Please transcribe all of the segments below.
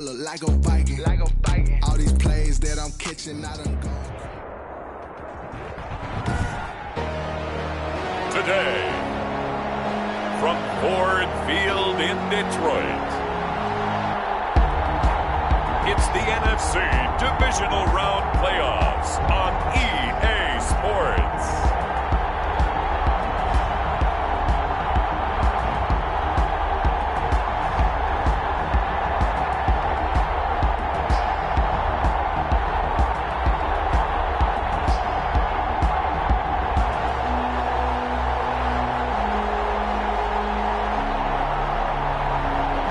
Look like a Viking. All these plays that I'm catching, I done gone. Today, from Ford Field in Detroit, it's the NFC Divisional Round Playoffs on EA Sports.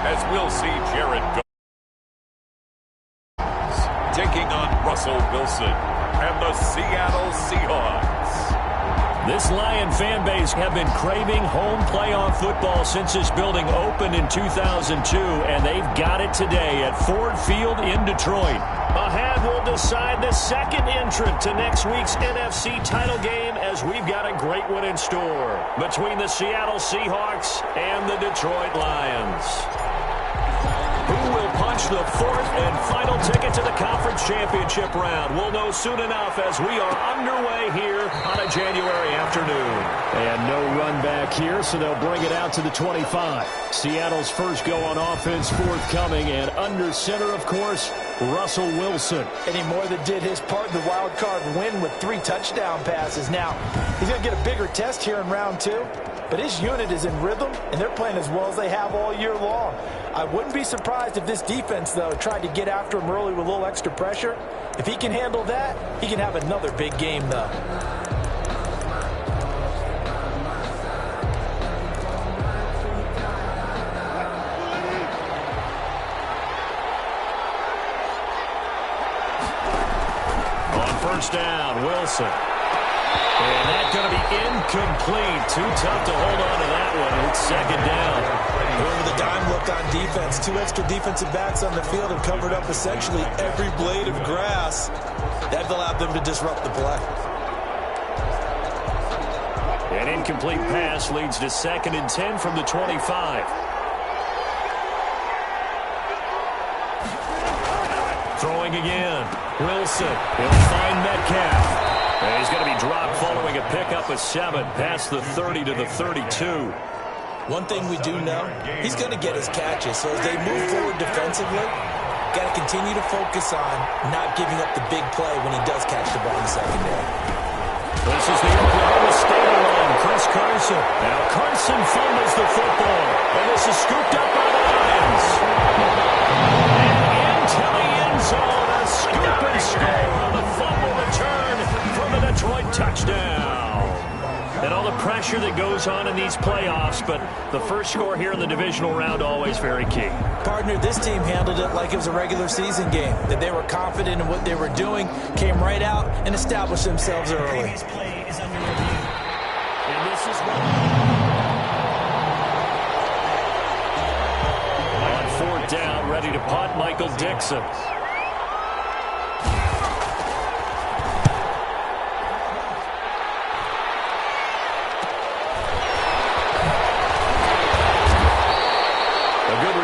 As we'll see Jared taking on Russell Wilson and the Seattle Seahawks. This Lion fan base have been craving home playoff football since this building opened in 2002, and they've got it today at Ford Field in Detroit. Ahead, we'll decide the second entrant to next week's NFC title game, as we've got a great one in store between the Seattle Seahawks and the Detroit Lions. Who will punch the fourth and final ticket to the conference championship round? We'll know soon enough as we are underway here on a January afternoon. And no run back here, so they'll bring it out to the 25. Seattle's first go on offense forthcoming, and under center, of course, Russell Wilson. And he more than did his part in the wild card win with 3 touchdown passes. Now, he's going to get a bigger test here in round 2. But his unit is in rhythm, and they're playing as well as they have all year long. I wouldn't be surprised if this defense, though, tried to get after him early with a little extra pressure. If he can handle that, he can have another big game, though. On first down, Wilson. And that's going to be incomplete. Too tough to hold on to that one. It's second down. Over the dime look on defense. 2 extra defensive backs on the field have covered up essentially every blade of grass. That allowed them to disrupt the play. An incomplete pass leads to second and 10 from the 25. Throwing again. Wilson. He'll find Metcalf. And he's going to be dropped following a pickup of 7 past the 30 to the 32. One thing we do know, he's going to get his catches. So as they move forward defensively, got to continue to focus on not giving up the big play when he does catch the ball in the secondary. This is the Oklahoma State run. Chris Carson. Now Carson fumbles the football. And this is scooped up by the Lions. And into the end zone. A scoop and score on the fumble return for the Detroit touchdown. And all the pressure that goes on in these playoffs, but the first score here in the divisional round always very key. Partner, this team handled it like it was a regular season game, that they were confident in what they were doing, came right out and established themselves early. And this is on fourth down, ready to punt, Michael Dixon.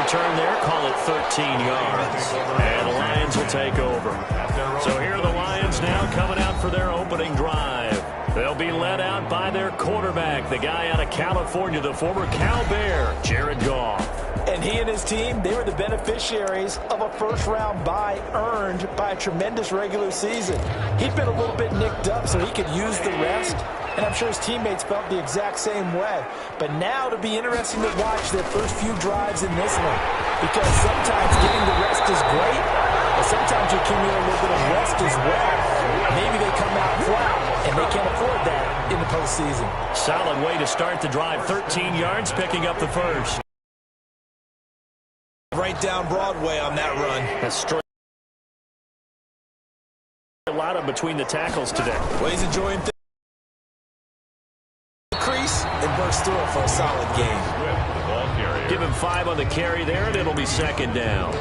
Turn there, call it 13 yards. And the Lions will take over. So here are the Lions now coming out for their opening drive. They'll be led out by their quarterback, the guy out of California, the former Cal Bear, Jared Goff. And he and his team, they were the beneficiaries of a first-round bye earned by a tremendous regular season. He'd been a little bit nicked up, so he could use the rest. And I'm sure his teammates felt the exact same way. But now it'll be interesting to watch their first few drives in this one. Because sometimes getting the rest is great, but sometimes you accumulate a little bit of rest as well. Maybe they come out flat, and they can't afford that in the postseason. Solid way to start the drive. 13 yards, picking up the first. Right down Broadway on that run. That's straight. A lot of between the tackles today. Well, he's enjoying things. Crease and burst through it for a solid game. Give him 5 on the carry there, and it'll be second down.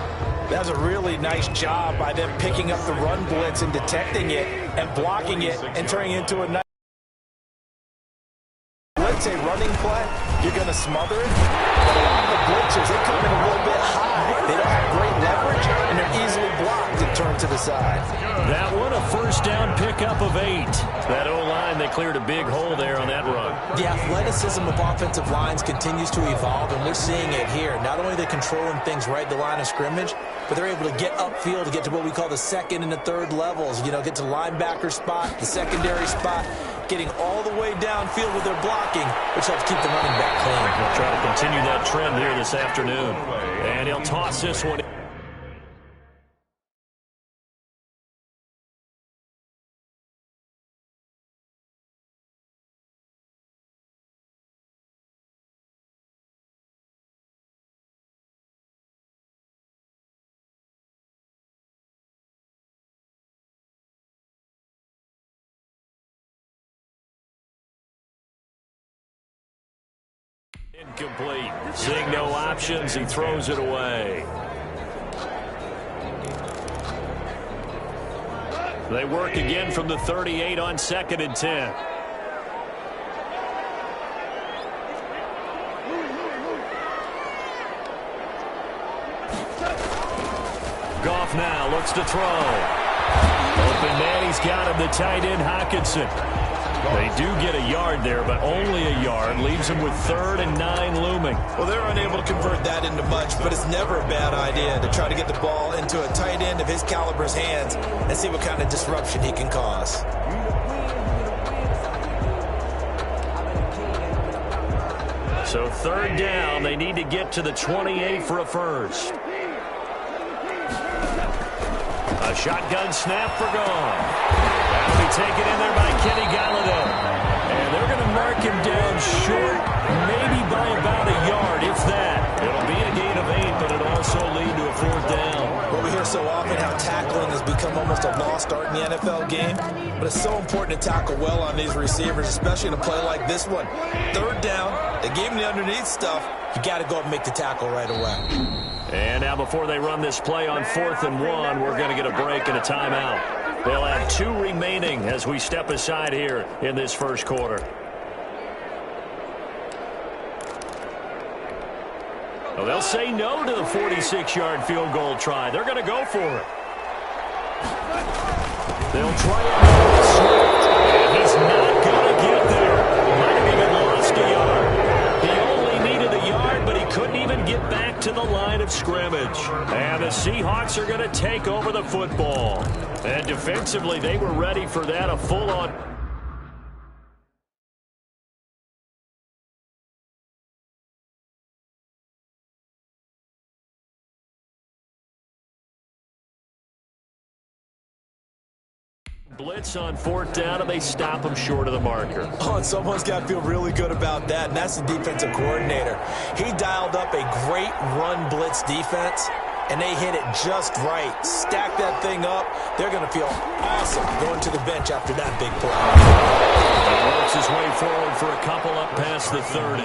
That was a really nice job by them picking up the run blitz and detecting it and blocking it and turning it into a nice blitz, a running play. You're going to smother it. But a lot of the blitzers, they come in a little bit high. They don't have great leverage. to the side. That one, a first down pickup of 8. That O-line, they cleared a big hole there on that run. The athleticism of offensive lines continues to evolve, and we're seeing it here. Not only are they controlling things right at the line of scrimmage, but they're able to get upfield to get to what we call the second and the third levels. You know, get to linebacker spot, the secondary spot, getting all the way downfield with their blocking, which helps keep the running back clean. We'll try to continue that trend here this afternoon. And he'll toss this one. Incomplete. Seeing no options, he throws it away. They work again from the 38 on 2nd and 10. Goff now looks to throw. Open man, he's got him, the tight end Hockenson. They do get a yard there, but only a yard. Leaves them with 3rd and 9 looming. Well, they're unable to convert that into much, but it's never a bad idea to try to get the ball into a tight end of his caliber's hands and see what kind of disruption he can cause. So 3rd down, they need to get to the 28 for a first. A shotgun snap for Goff. That'll be taken in there by Kenny Galladay. And they're going to mark him down short, maybe by about a yard, if that. It'll be a gain of 8, but it'll also lead to a 4th down. Well, we hear so often how tackling has become almost a lost art in the NFL game, but it's so important to tackle well on these receivers, especially in a play like this one. 3rd down, they gave him the underneath stuff. You got to go up and make the tackle right away. And now before they run this play on 4th and 1, we're going to get a break and a timeout. They'll have 2 remaining as we step aside here in this first quarter. Well, they'll say no to the 46-yard field goal try. They're going to go for it. They'll try it. Swift. And he's not going to get there. Might have even lost a yard. He only needed a yard, but he couldn't even get back to the line of scrimmage. And the Seahawks are going to take over the football. And defensively, they were ready for that, a full-on. Blitz on 4th down, and they stop him short of the marker. Oh, and someone's got to feel really good about that, and that's the defensive coordinator. He dialed up a great run blitz defense, and they hit it just right. Stack that thing up. They're going to feel awesome going to the bench after that big play. He works his way forward for a couple up past the 30.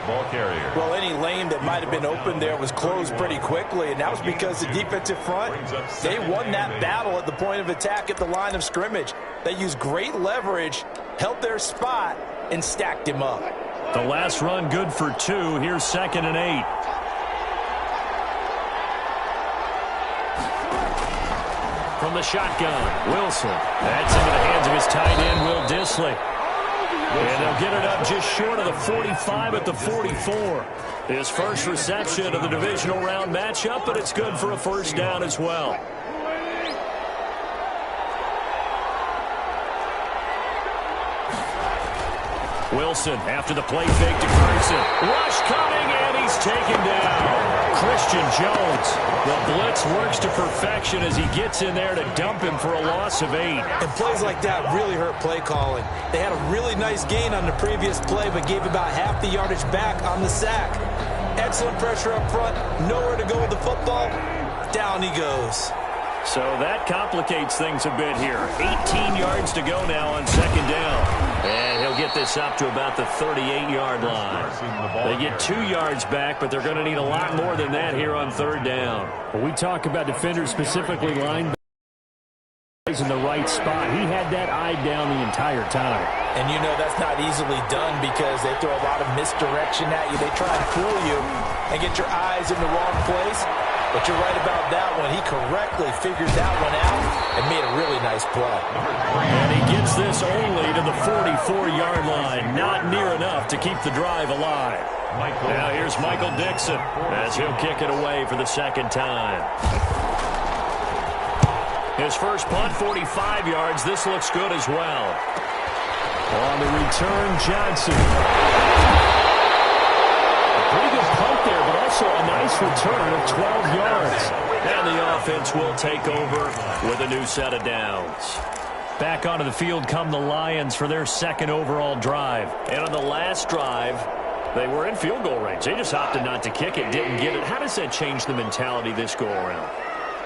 Ball carrier. Well, any lane that might have been open there was closed pretty quickly, and that was because the defensive front, they won that battle at the point of attack at the line of scrimmage. They used great leverage, held their spot, and stacked him up. The last run good for 2. Here's 2nd and 8. From the shotgun, Wilson. That's into the hands of his tight end, Will Dissly. And they'll get it up just short of the 45 at the 44. His first reception of the divisional round matchup, but it's good for a first down as well. Wilson after the play fake to Carson. Rush coming, and he's taken down. Christian Jones. The blitz works to perfection as he gets in there to dump him for a loss of 8. And plays like that really hurt play calling. They had a really nice gain on the previous play, but gave about half the yardage back on the sack. Excellent pressure up front. Nowhere to go with the football. Down he goes. So that complicates things a bit here. 18 yards to go now on 2nd down. And he'll get this up to about the 38-yard line. They get 2 yards back, but they're going to need a lot more than that here on 3rd down. When we talk about defenders, specifically linebackers in the right spot, he had that eye down the entire time. And you know that's not easily done because they throw a lot of misdirection at you. They try and fool you and get your eyes in the wrong place. But you're right about that one. He correctly figured that one out and made a really nice play. And he gets this only to the 44-yard line. Not near enough to keep the drive alive. Now here's Michael Dixon as he'll kick it away for the second time. His first punt, 45 yards. This looks good as well. On the return, Johnson. A pretty good punt there, but also a nice return of 12 yards. And the offense will take over with a new set of downs. Back onto the field come the Lions for their second overall drive. And on the last drive, they were in field goal range. They just opted not to kick it, didn't get it. How does that change the mentality this go-around?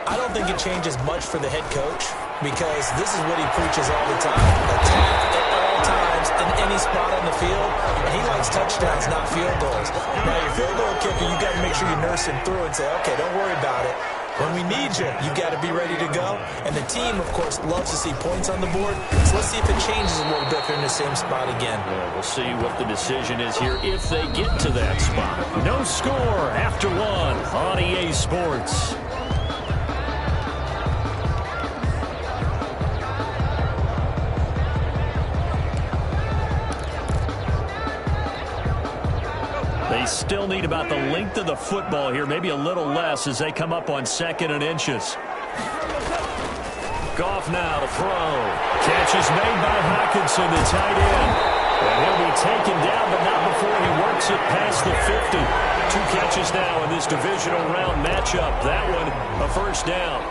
I don't think it changes much for the head coach because this is what he preaches all the time. Attack at all times in any spot on the field. And he likes touchdowns, not field goals. Now, your field goal kicker, you got to make sure you nurse him through and say, okay, don't worry about it. When we need you, you got to be ready to go. And the team, of course, loves to see points on the board. So let's see if it changes a little bit if they're in the same spot again. Yeah, we'll see what the decision is here if they get to that spot. No score after one on EA Sports. They still need about the length of the football here, maybe a little less as they come up on 2nd and inches. Goff now to throw. Catch is made by Hockenson, the tight end. And he'll be taken down, but not before he works it past the 50. 2 catches now in this divisional round matchup. That one, a first down.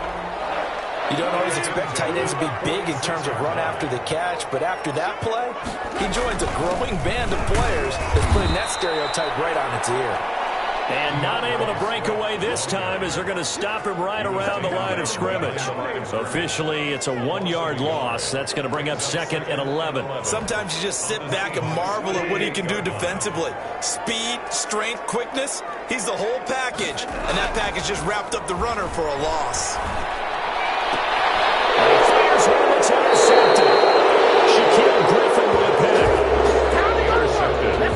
You don't always expect tight ends to be big in terms of run after the catch, but after that play, he joins a growing band of players that's putting that stereotype right on its ear. And not able to break away this time as they're going to stop him right around the line of scrimmage. Officially, it's a 1-yard loss. That's going to bring up 2nd and 11. Sometimes you just sit back and marvel at what he can do defensively. Speed, strength, quickness, he's the whole package. And that package just wrapped up the runner for a loss. It's intercepted. Shaquille Griffin with a pick.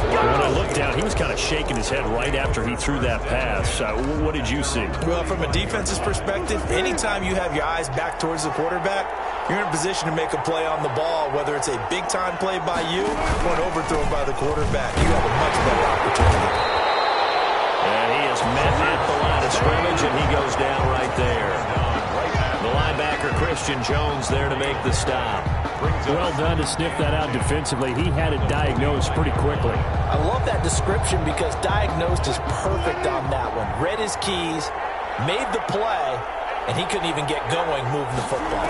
When I looked down, he was kind of shaking his head right after he threw that pass. What did you see? Well, from a defense's perspective, anytime you have your eyes back towards the quarterback, you're in a position to make a play on the ball, whether it's a big-time play by you or an overthrow by the quarterback. You have a much better opportunity. And he is met at the line of scrimmage, and he goes down right there. The linebacker, Christian Jones, there to make the stop. Well done to sniff that out defensively. He had it diagnosed pretty quickly. I love that description because diagnosed is perfect on that one. Read his keys, made the play, and he couldn't even get going moving the football.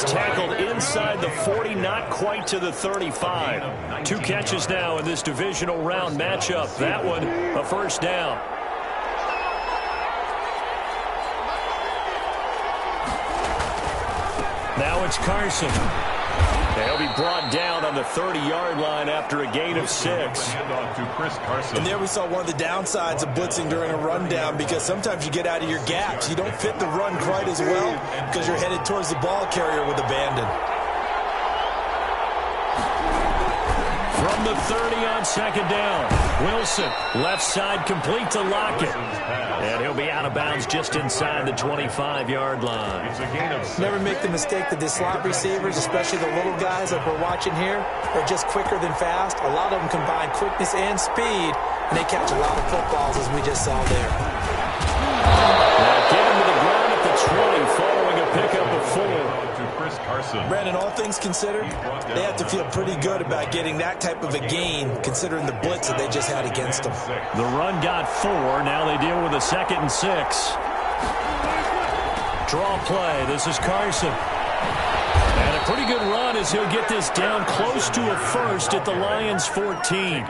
Tackled inside the 40, not quite to the 35. 2 catches now in this divisional round matchup. That one, a first down. Now it's Carson. They'll be brought down on the 30-yard line after a gain of 6. And there we saw one of the downsides of blitzing during a rundown because sometimes you get out of your gaps. You don't fit the run quite as well because you're headed towards the ball carrier with abandon. From the 30 on 2nd down, Wilson, left side complete to Lockett. And he'll be out of bounds just inside the 25-yard line. Never make the mistake that the slot receivers, especially the little guys like we're watching here, are just quicker than fast. A lot of them combine quickness and speed, and they catch a lot of footballs as we just saw there. Now get him to the ground at the 20 following a pickup of 4. Brandon, all things considered, they have to feel pretty good about getting that type of a gain considering the blitz that they just had against them. The run got 4. Now they deal with a 2nd and 6. Draw play. This is Carson. And a pretty good run as he'll get this down close to a first at the Lions' 14.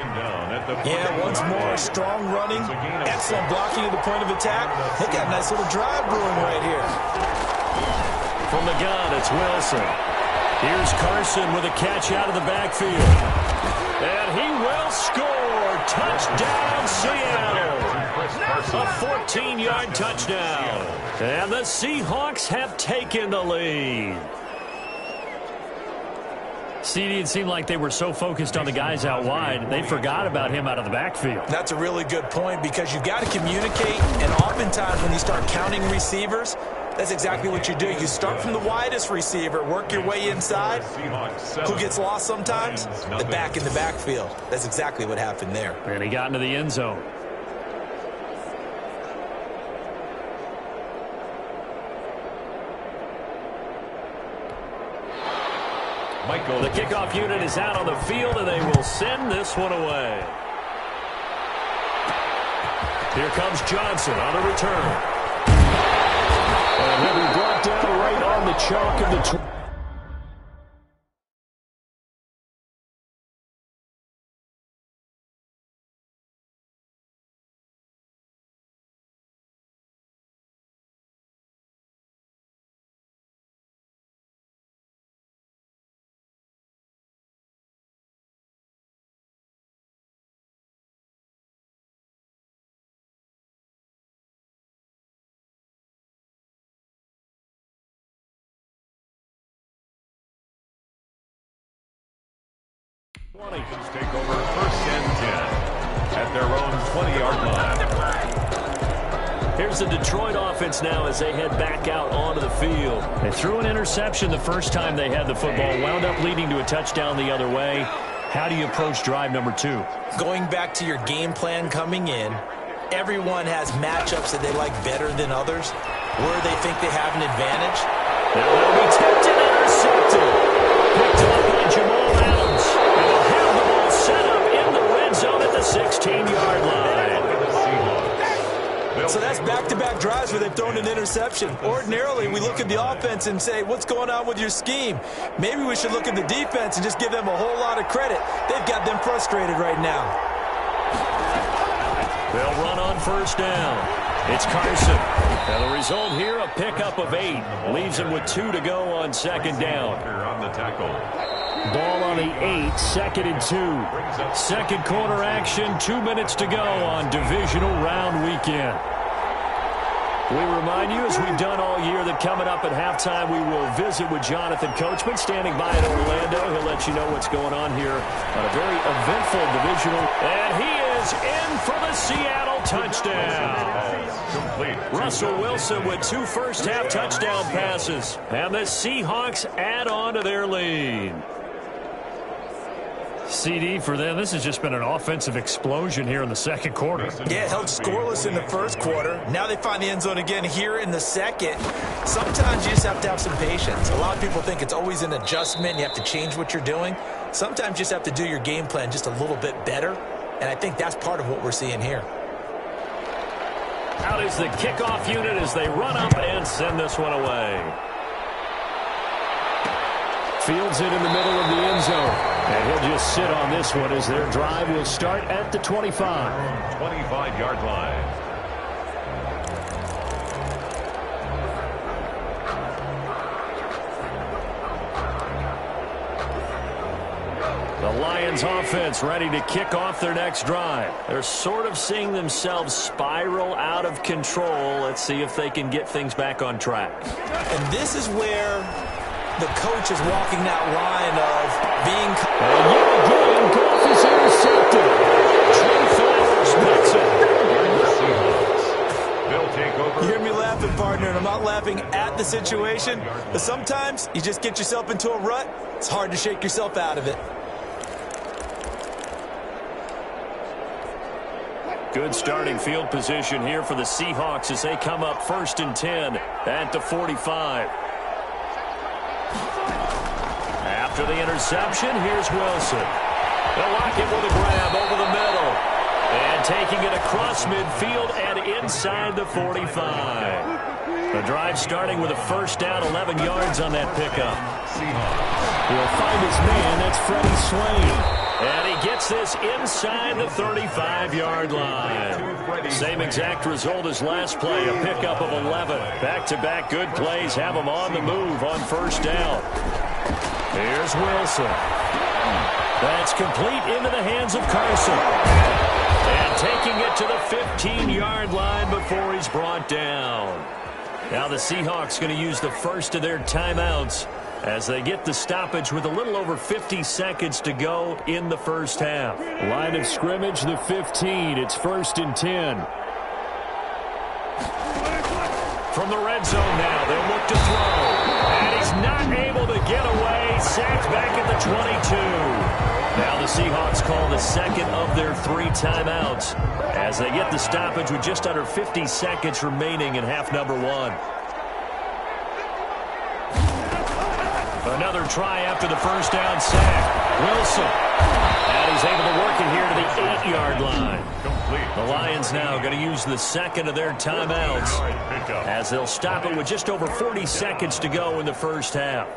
Yeah, once more, strong running, excellent blocking at the point of attack. They got a nice little drive brewing right here. From the gun, it's Wilson. Here's Carson with a catch out of the backfield. And he will score. Touchdown, Seattle. A 14-yard touchdown. And the Seahawks have taken the lead. CD, it seemed like they were so focused on the guys out wide, they forgot about him out of the backfield. That's a really good point because you've got to communicate, and oftentimes when you start counting receivers, that's exactly what you do. You start from the widest receiver, work your way inside. Who gets lost sometimes? The back in the backfield. That's exactly what happened there. And he got into the end zone. The kickoff unit is out on the field, and they will send this one away. Here comes Johnson on the return. And he'll be brought down right on the chalk of the... Take over first and 10 at their own 20-yard line. Here's the Detroit offense now as they head back out onto the field. They threw an interception the first time they had the football, wound up leading to a touchdown the other way. How do you approach drive number 2? Going back to your game plan coming in, everyone has matchups that they like better than others, where they think they have an advantage. Now they'll be tipped and intercepted. Picked up by Jamal Adams. And they'll have the ball set up in the red zone at the 16-yard line. So that's back-to-back drives where they've thrown an interception. Ordinarily, we look at the offense and say, what's going on with your scheme? Maybe we should look at the defense and just give them a whole lot of credit. They've got them frustrated right now. They'll run on first down. It's Carson. And the result here, a pickup of 8. Leaves him with 2 to go on second down. On the tackle. Ball on the 8, 2nd and 2. Second quarter action, 2 minutes to go on divisional round weekend. We remind you, as we've done all year, that coming up at halftime, we will visit with Jonathan Coachman, standing by in Orlando. He'll let you know what's going on here on a very eventful divisional. And he is in for the Seattle touchdown. Russell Wilson with 2 first-half touchdown passes. And the Seahawks add on to their lead. CD, for them, this has just been an offensive explosion here in the second quarter. Yeah, held scoreless in the first quarter. Now they find the end zone again here in the second. Sometimes you just have to have some patience. A lot of people think it's always an adjustment. You have to change what you're doing. Sometimes you just have to do your game plan just a little bit better. And I think that's part of what we're seeing here. Out is the kickoff unit as they run up and send this one away. Fields it in the middle of the end zone. And he'll just sit on this one as their drive will start at the 25. 25-yard line. The Lions offense ready to kick off their next drive. They're sort of seeing themselves spiral out of control. Let's see if they can get things back on track. And this is where the coach is walking that line of being... And yet again, Goff is intercepted. Trey Flowers picks it. They'll take over. You hear me laughing, partner, and I'm not laughing at the situation. But sometimes you just get yourself into a rut. It's hard to shake yourself out of it. Good starting field position here for the Seahawks as they come up 1st and 10 at the 45. After the interception, here's Wilson. They'll lock it with a grab over the middle. And taking it across midfield and inside the 45. The drive starting with a first down, 11 yards on that pickup. He'll find his man. That's Freddie Swain. And he gets this inside the 35-yard line. Same exact result as last play, a pickup of 11. Back-to-back good plays have him on the move on first down. Here's Wilson. That's complete into the hands of Carson. And taking it to the 15-yard line before he's brought down. Now the Seahawks going to use the first of their timeouts as they get the stoppage with a little over 50 seconds to go in the first half. Line of scrimmage, the 15. It's 1st and 10. From the red zone now, they'll look to throw. And he's not able to get away. Sacked back at the 22. Now the Seahawks call the second of their 3 timeouts as they get the stoppage with just under 50 seconds remaining in half number 1. Another try after the first down sack. Wilson. And he's able to work it here to the 8-yard line. The Lions now going to use the second of their timeouts as they'll stop it with just over 40 seconds to go in the first half.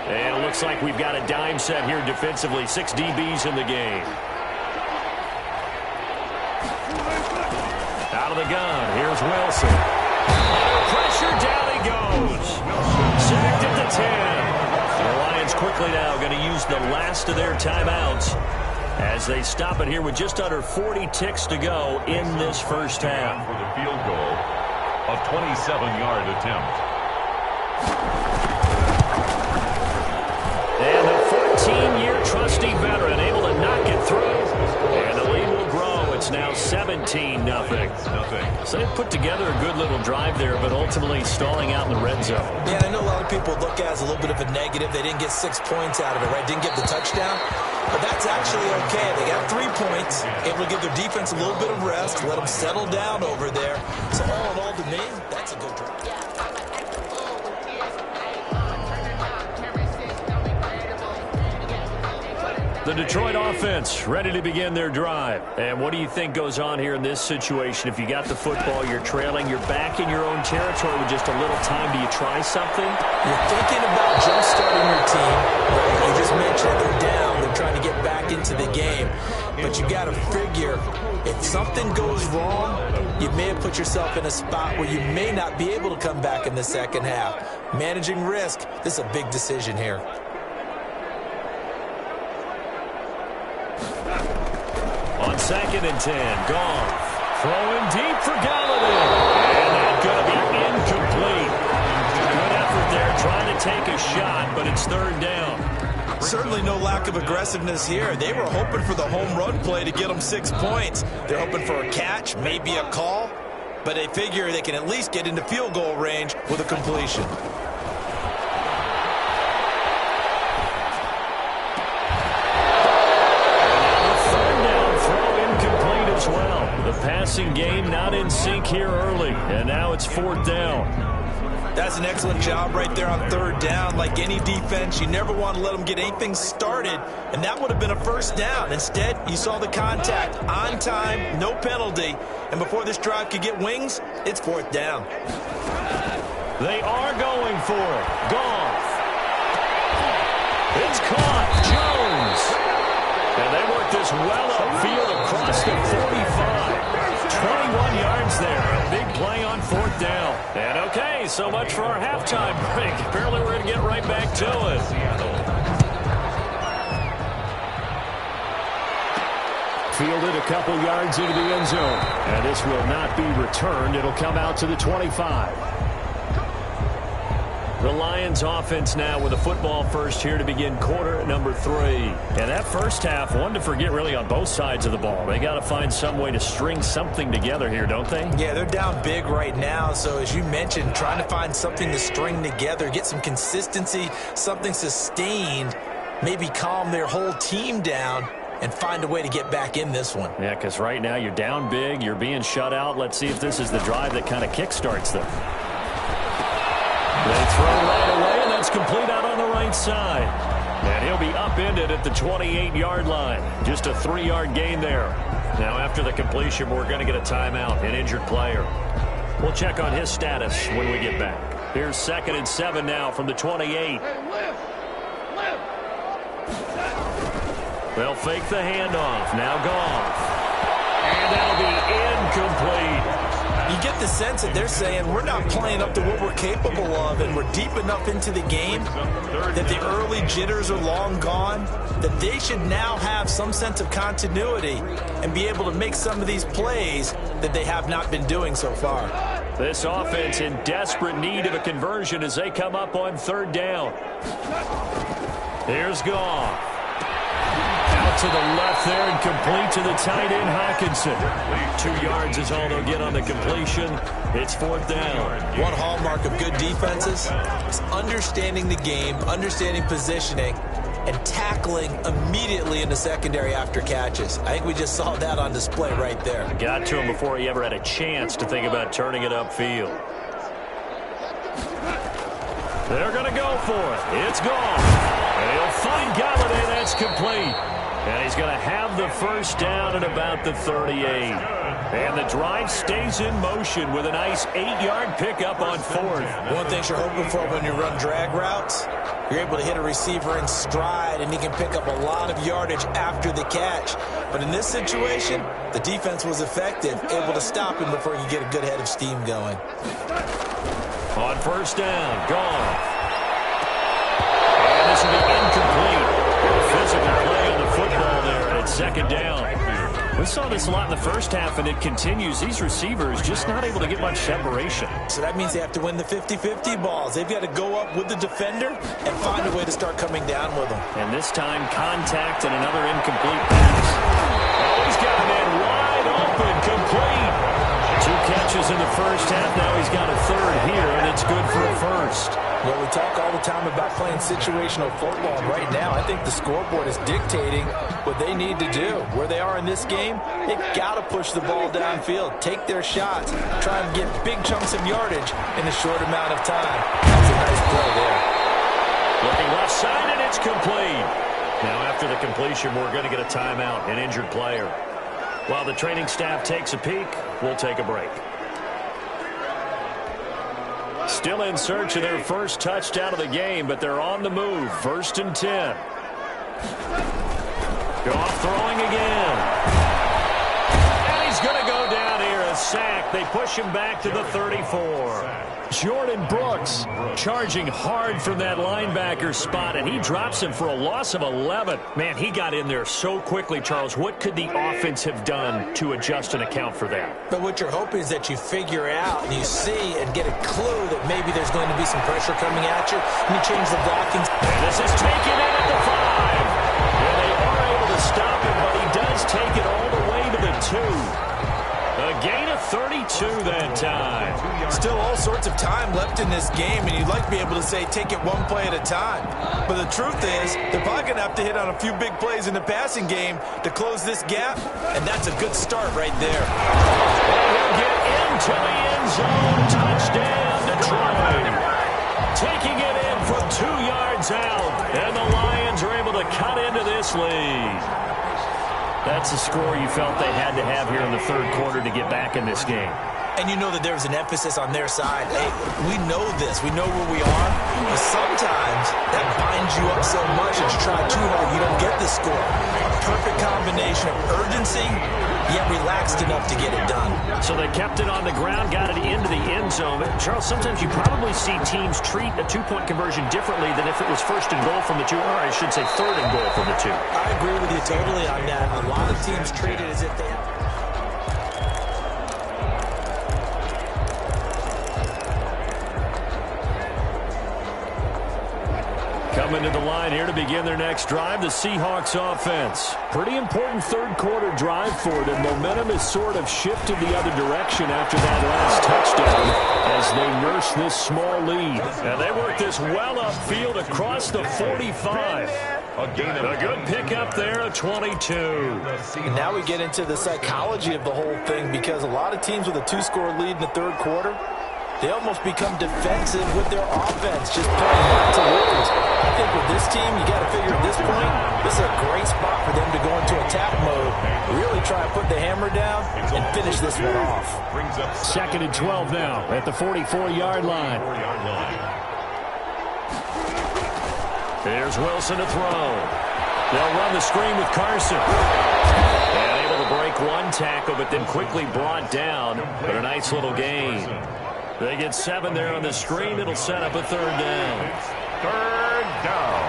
And it looks like we've got a dime set here defensively. 6 DBs in the game. Out of the gun. Here's Wilson. Under pressure, down he goes. Sacked at the 10. The Lions quickly now going to use the last of their timeouts as they stop it here with just under 40 ticks to go in this first half. For the field goal, a 27-yard attempt. And the 14-year trusty veteran able to knock it through. And the lead will grow. It's now 17-0. So they put together a good little drive there, but ultimately stalling out in the red zone. Yeah, I know a lot of people look at it as a little bit of a negative. They didn't get 6 points out of it, right? Didn't get the touchdown. But that's actually okay. They got 3 points, able to give their defense a little bit of rest, let them settle down over there. So all in all, to me, that's a good drive. The Detroit offense ready to begin their drive. And what do you think goes on here in this situation? If you got the football, you're trailing, you're back in your own territory with just a little time. Do you try something? You're thinking about jump-starting your team. Right? You just mentioned they're down. They're trying to get back into the game. But you got to figure, if something goes wrong, you may have put yourself in a spot where you may not be able to come back in the second half. Managing risk, this is a big decision here. On 2nd and 10, Goff throwing deep for Galladay. And that's going to be incomplete. Good effort there trying to take a shot, but it's 3rd down. Certainly no lack of aggressiveness here. They were hoping for the home run play to get them 6 points. They're hoping for a catch, maybe a call, but they figure they can at least get into field goal range with a completion. The passing game not in sync here early, and now it's 4th down. That's an excellent job right there on 3rd down. Like any defense, you never want to let them get anything started, and that would have been a 1st down. Instead, you saw the contact on time, no penalty, and before this drive could get wings, it's 4th down. They are going for it. Goff. It's caught. Jones. And they work this well upfield across the 45. 21 yards there. A big play on 4th down. And okay, so much for our halftime break. Apparently we're going to get right back to it. Fielded a couple yards into the end zone. And this will not be returned. It'll come out to the 25. The Lions offense now with a football first here to begin quarter number 3. And that first half, one to forget really on both sides of the ball. They got to find some way to string something together here, don't they? Yeah, they're down big right now. So as you mentioned, trying to find something to string together, get some consistency, something sustained, maybe calm their whole team down and find a way to get back in this one. Yeah, because right now you're down big, you're being shut out. Let's see if this is the drive that kind of kickstarts them. They throw right away, and that's complete out on the right side. And he'll be upended at the 28-yard line. Just a 3-yard gain there. Now, after the completion, we're going to get a timeout, an injured player. We'll check on his status when we get back. Here's 2nd and 7 now from the 28. They'll fake the handoff. Now Goff. And that'll be incomplete. You get the sense that they're saying we're not playing up to what we're capable of, and we're deep enough into the game that the early jitters are long gone, that they should now have some sense of continuity and be able to make some of these plays that they have not been doing so far. This offense in desperate need of a conversion as they come up on third down. Here's Goff. Out to the left there and complete to the tight end, Hockenson. 2 yards is all they'll get on the completion. It's fourth down. One hallmark of good defenses is understanding the game, understanding positioning, and tackling immediately in the secondary after catches. I think we just saw that on display right there. Got to him before he ever had a chance to think about turning it upfield. They're going to go for it. It's gone. And he'll find Galladay. That's complete. And he's going to have the first down at about the 38. And the drive stays in motion with a nice 8-yard pickup on fourth. One thing you're hoping for when you run drag routes, you're able to hit a receiver in stride, and he can pick up a lot of yardage after the catch. But in this situation, the defense was effective, able to stop him before he could get a good head of steam going. On first down, Goff. And this will be incomplete. Physical play on the football there, and it's second down. We saw this a lot in the first half, and it continues. These receivers just not able to get much separation. So that means they have to win the 50-50 balls. They've got to go up with the defender and find a way to start coming down with them. And this time, contact and another incomplete pass. Oh, he's got a man wide open, complete. 2 catches in the first half. Now he's got a third here, and it's good for a first. Well, we talk all the time about playing situational football. Right now, I think the scoreboard is dictating what they need to do. Where they are in this game, they've got to push the ball downfield, take their shots, try and get big chunks of yardage in a short amount of time. That's a nice play there. Looking left side, and it's complete. Now, after the completion, we're going to get a timeout, an injured player. While the training staff takes a peek, we'll take a break. Still in search of their first touchdown of the game, but they're on the move. 1st and 10. Goff throwing again. And he's going to go down here, a sack. They push him back to the 34. Jordan Brooks charging hard from that linebacker spot, and he drops him for a loss of 11. Man, he got in there so quickly, Charles. What could the offense have done to adjust and account for that? But what you're hoping is that you figure out and you see and get a clue that maybe there's going to be some pressure coming at you, and you change the blocking. And this is taken in at the 5. And they are able to stop him, but he does take it all the way to the 2. A gain of 32 that time. Still all sorts of time left in this game, and you'd like to be able to say take it one play at a time. But the truth is, they're probably going to have to hit on a few big plays in the passing game to close this gap, and that's a good start right there. And he'll get into the end zone. Touchdown, Detroit. Taking it in from 2 yards out, and the Lions are able to cut into this lead. That's a score you felt they had to have here in the third quarter to get back in this game. And you know that there's an emphasis on their side. Hey, we know this. We know where we are. But sometimes that binds you up so much that you try too hard, you don't get the score. A perfect combination of urgency, yet relaxed enough to get it done. So they kept it on the ground, got it into the end zone. But Charles, sometimes you probably see teams treat a 2-point conversion differently than if it was 1st and goal from the 2, or I should say 3rd and goal from the 2. I agree with you totally on that. A lot of teams treat it as if they have... Coming to the line here to begin their next drive, the Seahawks offense. Pretty important third quarter drive for them. Momentum has sort of shifted the other direction after that last touchdown as they nurse this small lead. And they work this well upfield across the 45. A good pickup there, a 22. And now we get into the psychology of the whole thing, because a lot of teams with a 2-score lead in the third quarter, they almost become defensive with their offense, just playing not to lose. I think with this team, you got to figure at this point, this is a great spot for them to go into attack mode, really try to put the hammer down and finish this one off. 2nd and 12 now at the 44-yard line. Here's Wilson to throw. They'll run the screen with Carson. And able to break one tackle, but then quickly brought down. But a nice little gain. They get 7 there on the screen. It'll set up a 3rd down. 3rd down.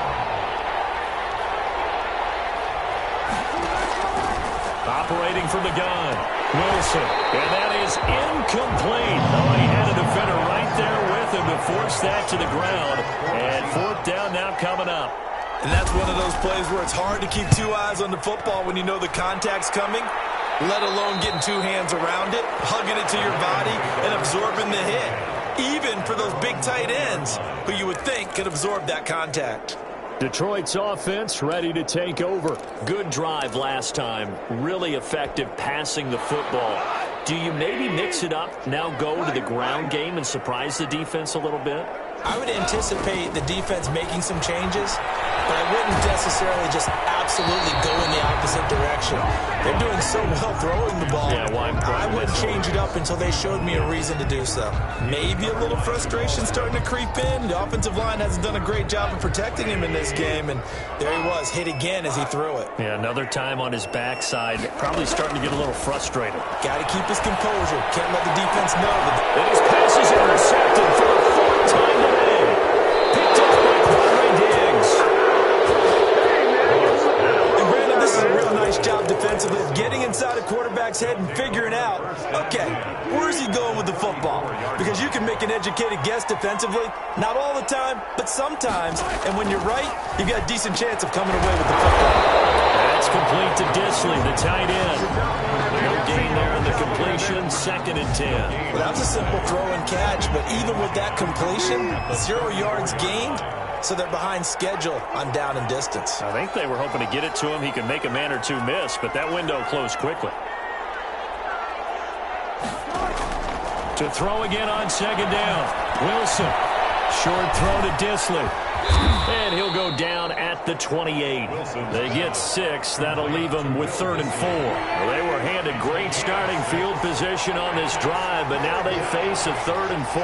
Operating from the gun. Wilson, and that is incomplete. Oh, he had a defender right there with him to force that to the ground. And fourth down now coming up. And that's one of those plays where it's hard to keep two eyes on the football when you know the contact's coming, let alone getting two hands around it, hugging it to your body, and absorbing the hit. Even for those big tight ends who you would think could absorb that contact. Detroit's offense ready to take over. Good drive last time. Really effective passing the football. Do you maybe mix it up, now go to the ground game and surprise the defense a little bit? I would anticipate the defense making some changes, but I wouldn't necessarily just absolutely go in the opposite direction. They're doing so well throwing the ball. Yeah, well, I wouldn't change it up until they showed me a reason to do so. Maybe a little frustration starting to creep in. The offensive line hasn't done a great job of protecting him in this game, and there he was, hit again as he threw it. Yeah, another time on his backside, probably starting to get a little frustrated. Got to keep his composure. Can't let the defense know that. And his pass is intercepted for the fourth time today. Picked off by Quadri Diggs. And Brandon, this is a real nice job defensively of getting inside a quarterback's head and figuring out, okay, where's he going with the football? Because you can make an educated guess defensively, not all the time, but sometimes. And when you're right, you've got a decent chance of coming away with the football. That's complete to Disley, the tight end. No gain there on the completion, 2nd and 10. Well, that was a simple throw and catch, but even with that completion, 0 yards gained, so they're behind schedule on down and distance. I think they were hoping to get it to him. He could make a man or two miss, but that window closed quickly. To throw again on 2nd down. Wilson. Short throw to Disley. And he'll go down at the 28. They get 6. That'll leave them with 3rd and 4. Well, they were handed great starting field position on this drive, but now they face a 3rd and 4.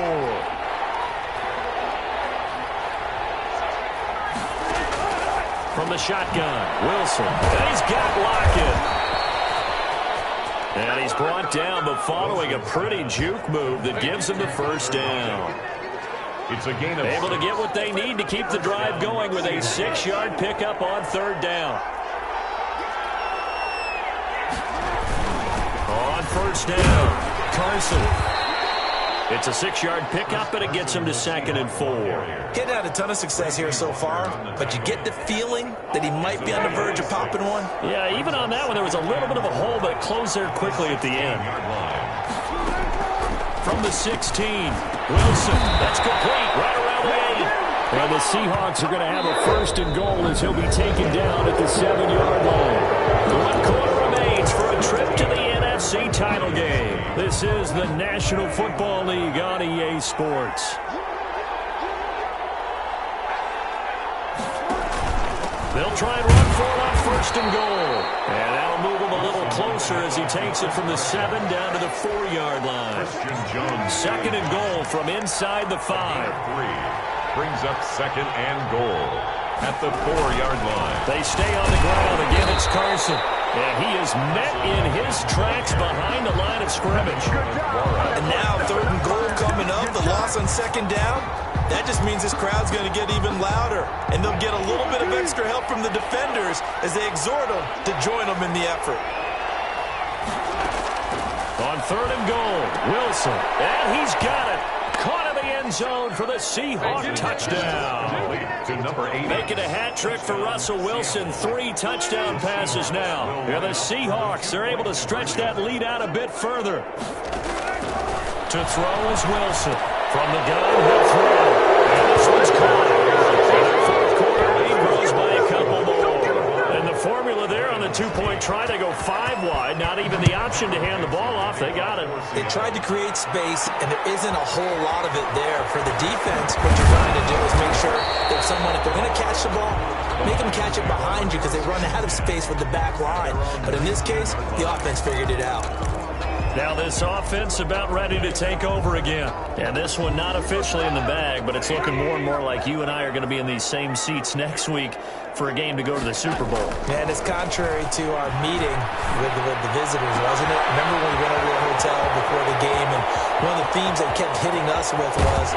From the shotgun, Wilson. And he's got Lockett. And he's brought down, but following a pretty juke move that gives him the first down. It's a gain of Able to get what they need to keep the drive going with a 6-yard pickup on 3rd down. On 1st down, Carson. It's a 6-yard pickup, and it gets him to 2nd and 4. He's had a ton of success here so far, but you get the feeling that he might be on the verge of popping one. Yeah, even on that one, there was a little bit of a hole, but it closed there quickly at the end. From the 16, Wilson. That's complete right around the 8. And the Seahawks are going to have a 1st and goal as he'll be taken down at the 7-yard line. 1 quarter remains for a trip to the NFC title game. This is the National Football League on EA Sports. They'll try and run for it on 1st and goal. And that'll move him a little closer as he takes it from the 7 down to the 4-yard line. 2nd and goal from inside the 5. Brings up 2nd and goal at the 4-yard line. They stay on the ground. Again, it's Carson. And he is met in his tracks behind the line of scrimmage. And now 3rd and goal coming up. The loss on 2nd down. That just means this crowd's going to get even louder. And they'll get a little bit of extra help from the defenders as they exhort them to join them in the effort. On 3rd and goal, Wilson. And he's got it. Caught in the end zone for the Seahawk touchdown. To number 8. Making a hat trick for Russell Wilson. 3 touchdown passes now. And the Seahawks, they're able to stretch that lead out a bit further. To throw is Wilson. From the gun, he'll throw. And this one's caught. And the 4th quarter lead grows by a couple more. And the formula there on the 2-point try to go 5 wide. Not even the option to hand the ball off. They got it. They tried to create space, and there isn't a whole lot of it there. For the defense, what you're trying to do is make sure that someone, if they're going to catch the ball, make them catch it behind you because they run out of space with the back line. But in this case, the offense figured it out. Now this offense about ready to take over again. And this one not officially in the bag, but it's looking more and more like you and I are going to be in these same seats next week for a game to go to the Super Bowl. And it's contrary to our meeting with the visitors, wasn't it? Remember when we went over to the hotel before the game, and one of the themes they kept hitting us with was,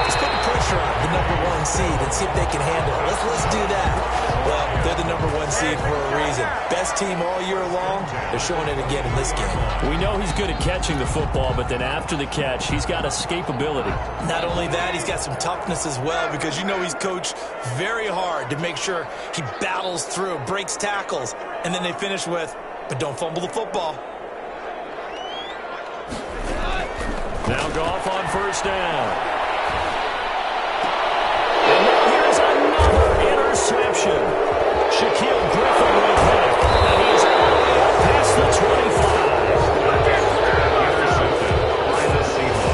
let's put the pressure on the #1 seed and see if they can handle it. Let's do that. Well, they're the #1 seed for a reason. Best team all year long. They're showing it again in this game. We know he's good at catching the football, but then after the catch, he's got escapability. Not only that, he's got some toughness as well, because you know he's coached very hard to make sure he battles through, breaks tackles, and then they finish with, but don't fumble the football. Now Goff on first down. And now here's another interception. Shaquille Griffin with him. And he's past the 25.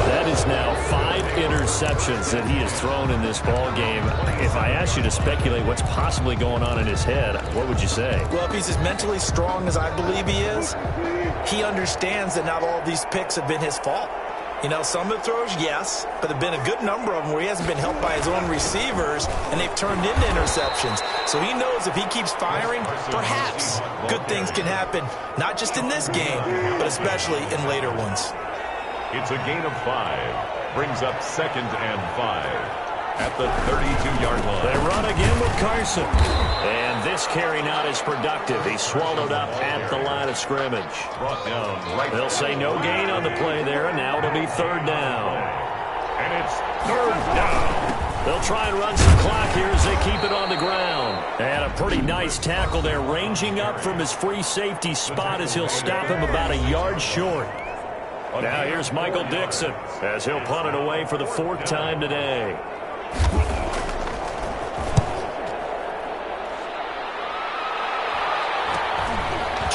That is now 5 interceptions that he has thrown in this ball game. If I asked you to speculate what's possibly going on in his head, what would you say? Well, if he's as mentally strong as I believe he is, he understands that not all of these picks have been his fault. You know, some of the throws, yes, but there have been a good number of them where he hasn't been helped by his own receivers, and they've turned into interceptions. So he knows if he keeps firing, perhaps good things can happen, not just in this game, but especially in later ones. It's a gain of 5. Brings up 2nd and 5 at the 32-yard line. They run again with Carson. And this carry not as productive. He's swallowed up at the line of scrimmage. Brought down right. They'll say no gain on the play there, and now it'll be 3rd down. And it's 3rd down. They'll try and run some clock here as they keep it on the ground. And a pretty nice tackle there, ranging up from his free safety spot as he'll stop him about a yard short. Now here's Michael Dixon as he'll punt it away for the 4th time today.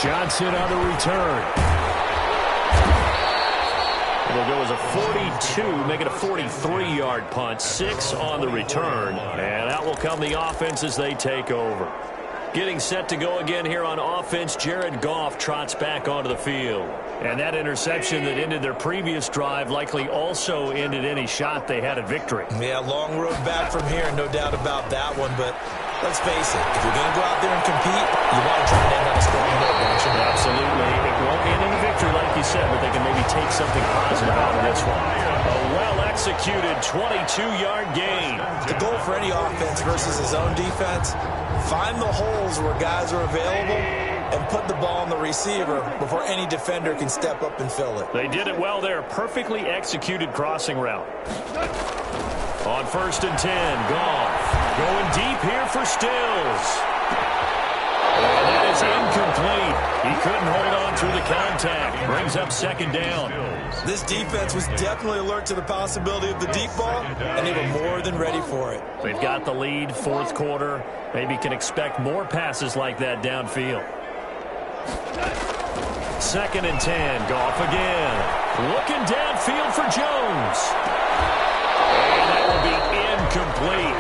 Johnson on the return. It'll go as a 42, make it a 43-yard punt. 6 on the return. And out will come the offense as they take over. Getting set to go again here on offense, Jared Goff trots back onto the field. And that interception that ended their previous drive likely also ended any shot they had at victory. Yeah, long road back from here, no doubt about that one. But let's face it, if you're going to go out there and compete, you want to try and end on a strong note, don't you? Absolutely. It won't end in a victory, like you said, but they can maybe take something positive out of this one. A well-executed 22-yard gain. The goal for any offense versus his own defense, find the holes where guys are available and put the ball on the receiver before any defender can step up and fill it. They did it well there. Perfectly executed crossing route. On 1st and 10, Goff going deep here for Stills. And that is incomplete. He couldn't hold on through the contact. Brings up 2nd down. This defense was definitely alert to the possibility of the deep ball, and they were more than ready for it. They've got the lead, 4th quarter. Maybe can expect more passes like that downfield. 2nd and 10, Goff again. Looking downfield for Jones. And that will be incomplete.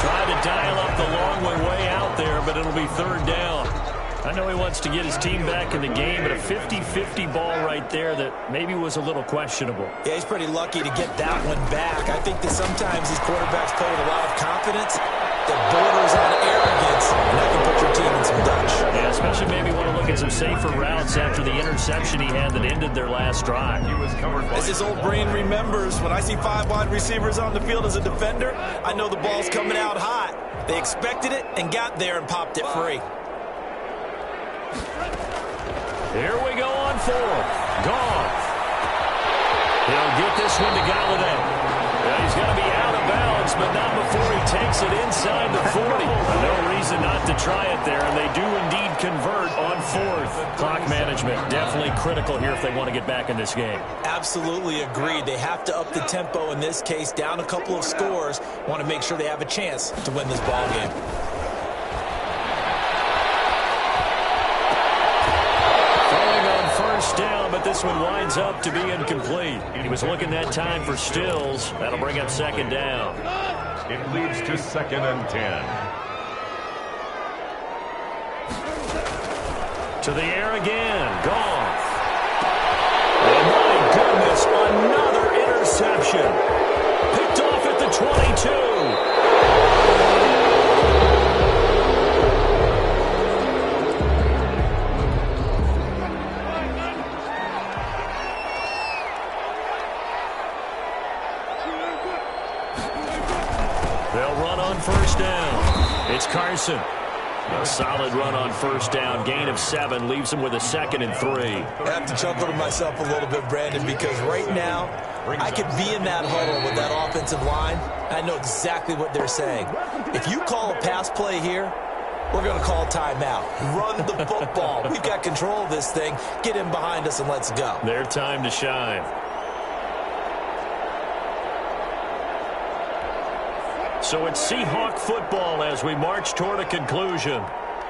Trying to dial up the long way out there, but it'll be 3rd down. I know he wants to get his team back in the game, but a 50-50 ball right there that maybe was a little questionable. Yeah, he's pretty lucky to get that one back. I think that sometimes these quarterbacks play with a lot of confidence that borders on arrogance, and that can put your team in some Dutch. Yeah, especially maybe want to look at some safer routes after the interception he had that ended their last drive. He was covered by As his old brain remembers, when I see 5 wide receivers on the field as a defender, I know the ball's coming out hot. They expected it and got there and popped it free. Here we go on 4th. Goff. He'll get this one to Galladay. He's going to be out of bounds, but not before he takes it inside the 40. No reason not to try it there, and they do indeed convert on 4th. Clock management definitely critical here if they want to get back in this game. Absolutely agreed. They have to up the tempo in this case, down a couple of scores. Want to make sure they have a chance to win this ball game. Down, but this one winds up to be incomplete. He was looking that time for Stills. That'll bring up 2nd down. It leads to 2nd and 10. To the air again. Goff. Oh, my goodness. Another interception. Picked off at the 22. They'll run on 1st down. It's Carson. A solid run on first down. Gain of 7 leaves him with a 2nd and 3. I have to chuckle to myself a little bit, Brandon, because right now I could be in that huddle with that offensive line. I know exactly what they're saying. If you call a pass play here, we're going to call timeout. Run the football. We've got control of this thing. Get him behind us and let's go. Their time to shine. So it's Seahawk football as we march toward a conclusion.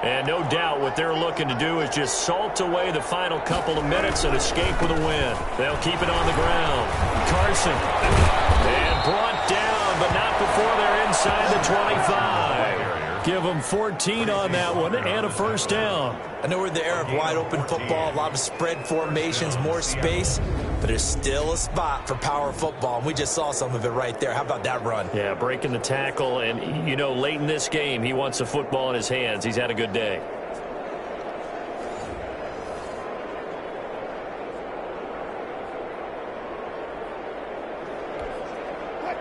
And no doubt what they're looking to do is just salt away the final couple of minutes and escape with a win. They'll keep it on the ground. Carson. And brought down, but not before they're inside the 25. Give them 14 on that one and a first down. I know we're in the era of wide-open football, a lot of spread formations, more space, but there's still a spot for power football, and we just saw some of it right there. How about that run? Yeah, breaking the tackle, and, you know, late in this game, he wants the football in his hands. He's had a good day.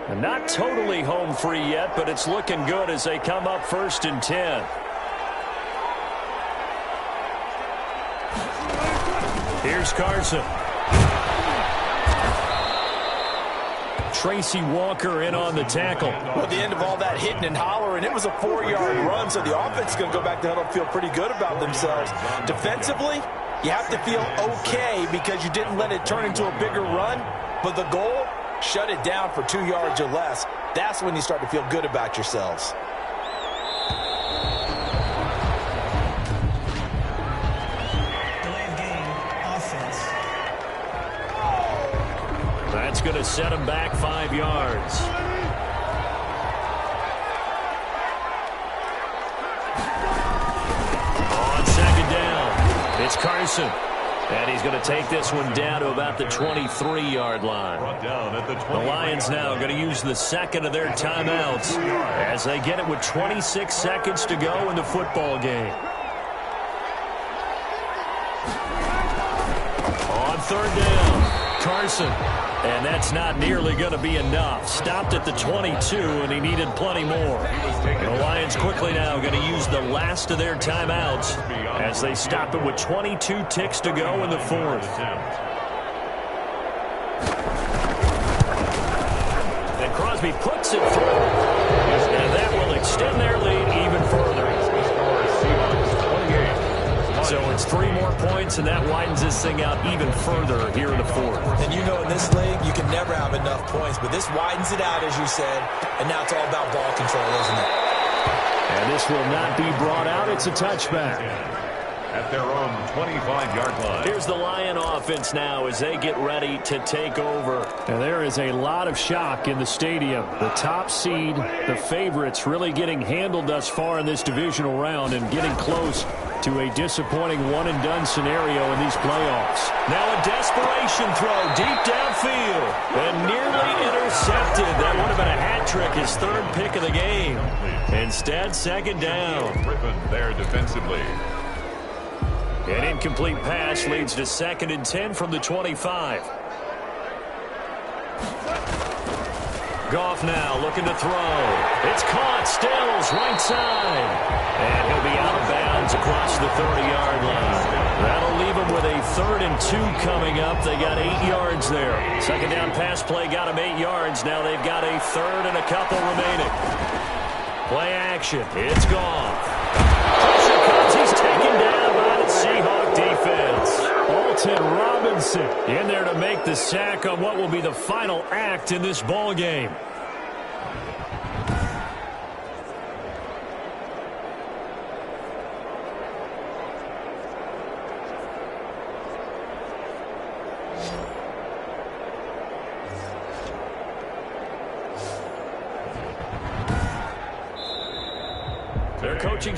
And not totally home free yet, but it's looking good as they come up 1st and 10. Here's Carson. Tracy Walker in on the tackle. Well, at the end of all that hitting and hollering, it was a 4-yard run, so the offense is going to go back to huddle and feel pretty good about themselves. Defensively, you have to feel okay because you didn't let it turn into a bigger run, but the goal, shut it down for 2 yards or less. That's when you start to feel good about yourselves. Delayed game, offense. That's going to set him back 5 yards. On 2nd down, it's Carson. And he's going to take this one down to about the 23-yard line. The Lions now going to use the 2nd of their timeouts as they get it with 26 seconds to go in the football game. On 3rd down, Carson. And that's not nearly going to be enough. Stopped at the 22, and he needed plenty more. The Lions quickly now going to use the last of their timeouts as they stop it with 22 ticks to go in the 4th. And Crosby puts it through. And that will extend their lead even further. So it's 3 more points, and that widens this thing out even further here in the 4th. And you know in this league, you can never have enough points, but this widens it out, as you said, and now it's all about ball control, isn't it? And this will not be brought out. It's a touchback. At their own 25-yard line. Here's the Lion offense now as they get ready to take over. And there is a lot of shock in the stadium. The top seed, the favorites, really getting handled thus far in this divisional round and getting close to a disappointing one-and-done scenario in these playoffs. Now a desperation throw deep downfield and nearly intercepted. That would have been a hat trick, his 3rd pick of the game. Instead, 2nd down. Griffin there defensively. An incomplete pass leads to 2nd and 10 from the 25. Goff now looking to throw. It's caught. Stills right side. And he'll be out of bounds across the 30-yard line. That'll leave him with a 3rd and 2 coming up. They got 8 yards there. 2nd down pass play got him 8 yards. Now they've got a 3rd and a couple remaining. Play action. It's Goff. Pressure comes. He's taken down by the Seahawk defense. Alton Robinson in there to make the sack on what will be the final act in this ball game. Their coaching